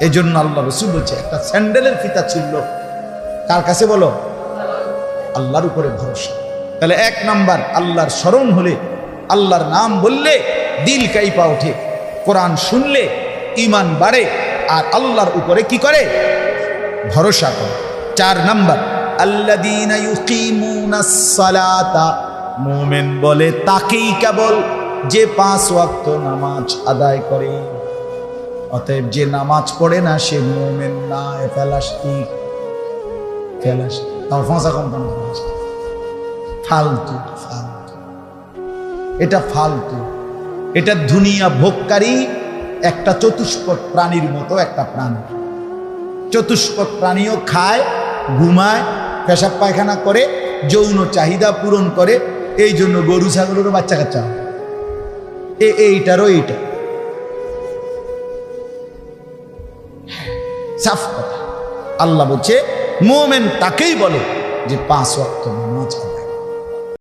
এই জন্য আল্লাহ রাসূল বলছে একটা স্যান্ডেলের ফিতা ছিল কার কাছে বলো? আল্লাহর উপরে ভরসা। তাহলে এক নাম্বার আল্লাহর স্মরণ হলে, আল্লাহর নাম বললে দিল কাইপা ওঠে, কোরআন শুনলে ঈমান বাড়ে, আর আল্লাহর উপরে কি করে? ভরসা করে। 4 নাম্বার আল্লাযীনা ইউকিমুনাস সালাতা, মুমিন বলে তাকেই কেবল যে 5 ওয়াক্ত নামাজ আদায় করে। অতএব যে নামাজ পড়ে না সে মুমিন না, প্লাস্টিক তাও ফাঁসা কোম্পানি ফালতু ফালতু, এটা ফালতু, এটা দুনিয়া ভোগকারী একটা চতুষ্পদ প্রাণীর মতো একটা প্রাণী। চতুষ্পদ প্রাণীও খায়, ঘুমায়, পেশাব পায়খানা করে, যৌন চাহিদা পূরণ করে। এই জন্য গরু ছাগলেরও বাচ্চা কাচ্চা এইটারও এইটা সাফ কথা। আল্লাহ বলছে মুমিন তাকেই বলে যে 5 ওয়াক্ত নামাজ